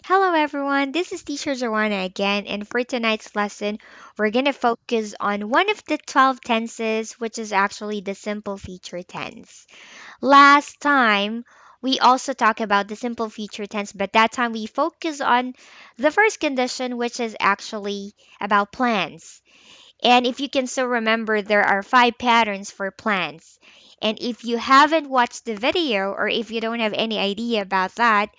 Hello everyone, this is Teacher Joanna again, and for tonight's lesson, we're going to focus on one of the 12 tenses, which is actually the simple future tense. Last time, we also talked about the simple future tense, but that time we focused on the first condition, which is actually about plans. And if you can still remember, there are five patterns for plans. And if you haven't watched the video or if you don't have any idea about that,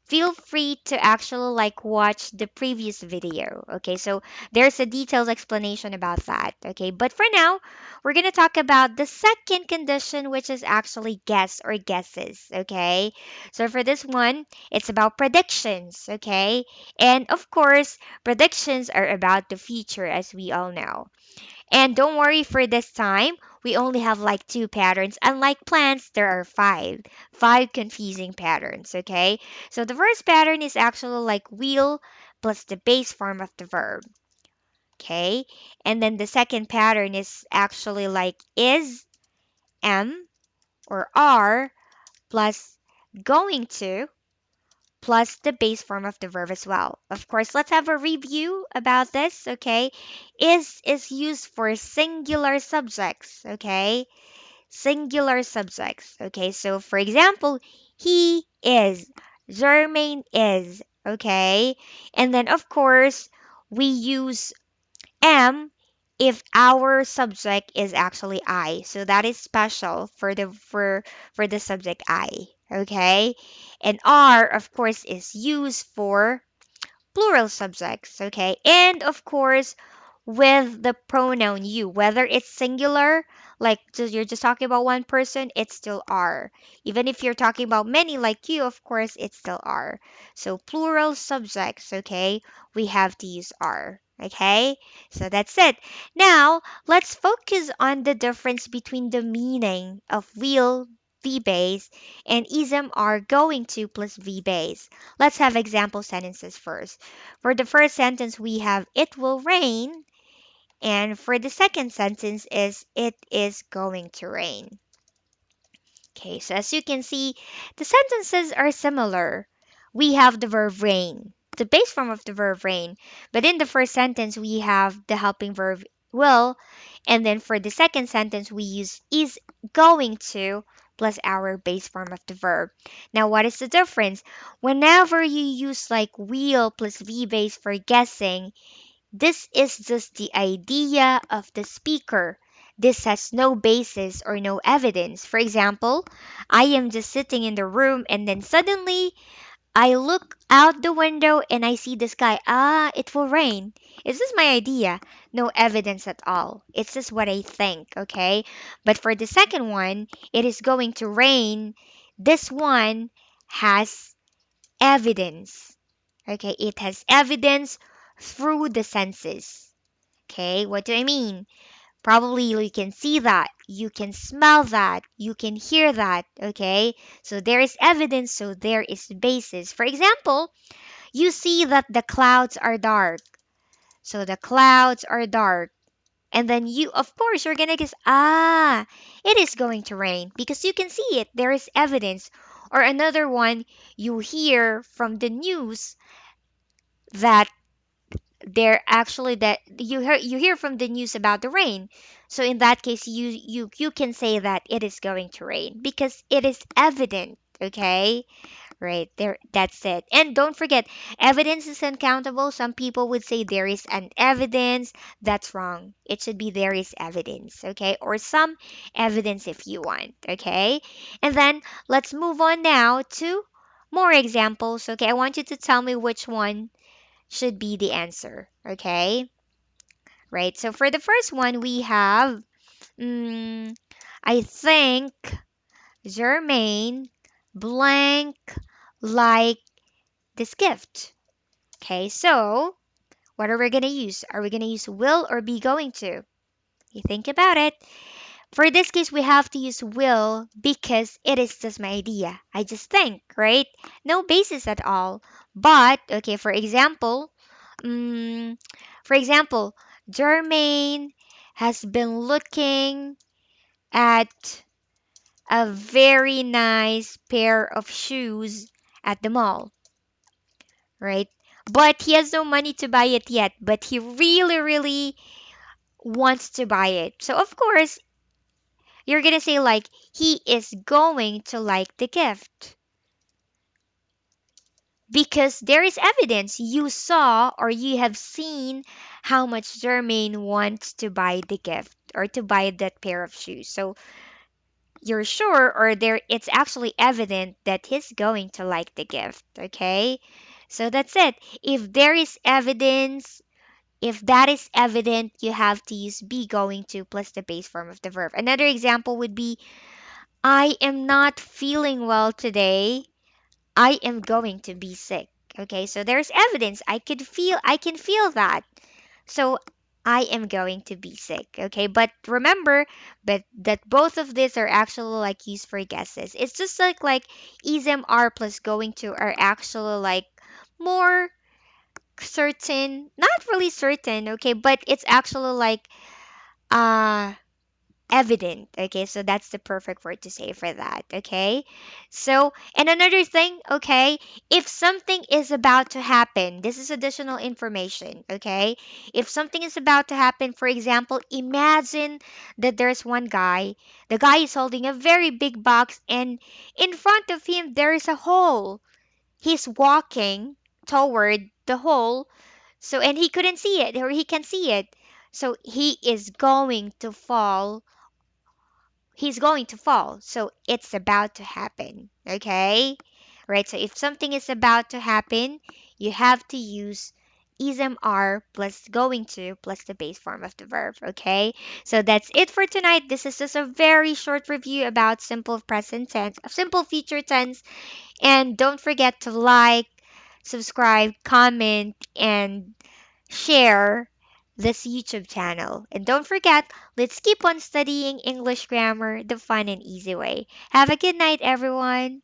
feel free to actually watch the previous video. Okay, so there's a detailed explanation about that. Okay, but for now, we're going to talk about the second condition, which is actually guess or guesses. Okay, so for this one, it's about predictions. Okay, and of course, predictions are about the future, as we all know. And don't worry, for this time, we only have like two patterns. Unlike plants, there are five. Five confusing patterns, okay? So the first pattern is actually like will plus the base form of the verb, okay? And then the second pattern is actually like is, am, or are plus going to plus the base form of the verb as well. Of course, let's have a review about this, okay? Is used for singular subjects, okay? Singular subjects, okay? So, for example, he is, Jermaine is, okay? And then, of course, we use am if our subject is actually I. So that is special for the subject I. Okay? And are of course is used for plural subjects, okay? And of course, with the pronoun you, whether it's singular, like you're just talking about one person, it's still are. Even if you're talking about many, like you, of course, it's still are. So plural subjects, okay? We have to use are. Okay, so that's it. Now, let's focus on the difference between the meaning of will, Vbase, and ism are going to plus Vbase. Let's have example sentences first. For the first sentence, we have it will rain. And for the second sentence is it is going to rain. Okay, so as you can see, the sentences are similar. We have the verb rain, the base form of the verb rain. But in the first sentence, we have the helping verb will. And then for the second sentence, we use is going to plus our base form of the verb. Now, what is the difference? Whenever you use like will plus V base for guessing, this is just the idea of the speaker. This has no basis or no evidence. For example, I am just sitting in the room and then suddenly I look out the window and I see the sky. Ah, it will rain. Is this my idea? No evidence at all. It's just what I think, okay? But for the second one, it is going to rain. This one has evidence. Okay, it has evidence through the senses. Okay, what do I mean? Probably you can see that, you can smell that, you can hear that. Okay, so there is evidence, so there is basis. For example, you see that the clouds are dark. So the clouds are dark. And then you, of course, you're gonna guess, ah, it is going to rain because you can see it. There is evidence. Or another one, you hear from the news that they're actually that you hear from the news about the rain. So in that case, you can say that it is going to rain because it is evident. Okay, right there, that's it. And don't forget, evidence is uncountable. Some people would say there is an evidence. That's wrong. It should be there is evidence. Okay, or some evidence if you want. Okay, and then let's move on now to more examples. Okay, I want you to tell me which one should be the answer. Okay? Right. So for the first one, we have, mm, I think, Germaine blank like this gift. Okay. So what are we going to use? Are we going to use will or be going to? You think about it. For this case, we have to use will because it is just my idea. I just think, right? No basis at all. But, okay, mm, for example, Jermaine has been looking at a very nice pair of shoes at the mall, right? But he has no money to buy it yet, but he really, really wants to buy it. So, of course, you're gonna say, like, he is going to like the gift because there is evidence you saw or you have seen how much Jermaine wants to buy the gift or to buy that pair of shoes. So you're sure or there it's actually evident that he's going to like the gift, okay? So that's it. If there is evidence, if that is evident, you have to use be going to plus the base form of the verb. Another example would be I am not feeling well today. I am going to be sick. Okay, so there's evidence. I can feel that. So I am going to be sick. Okay, but remember but that both of these are actually like used for guesses. It's just like ism are plus going to are actually like more certain, not really certain, okay, but it's actually like uh evident. Okay, so that's the perfect word to say for that. Okay, so and another thing, okay, if something is about to happen, this is additional information. Okay, if something is about to happen, for example, imagine that there's one guy, the guy is holding a very big box, and in front of him there is a hole. He's walking toward the hole, so and he couldn't see it or he can see it, so he is going to fall. He's going to fall. So it's about to happen. Okay? Right? So if something is about to happen, you have to use ism are plus going to plus the base form of the verb. Okay? So that's it for tonight. This is just a very short review about simple present tense, simple future tense. And don't forget to like, subscribe, comment, and share this YouTube channel. And don't forget, let's keep on studying English grammar the fun and easy way. Have a good night, everyone.